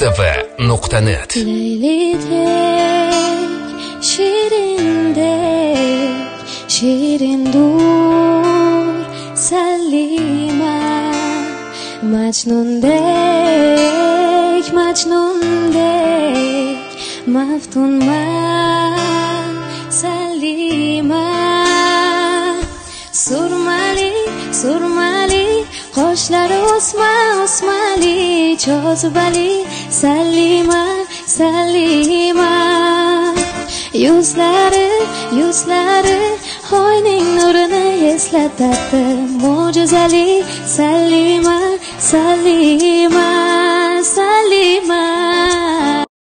mustava.net. Leylidek, şirindek, şirindur Salima. Majnundek, majnundek, maftunman Salima. Surmali, surmali, qoshlari osmali, jozibali Salima, Salima. Yuzlari oyning nurini eslatadi, mo'jizali Salima, Salima.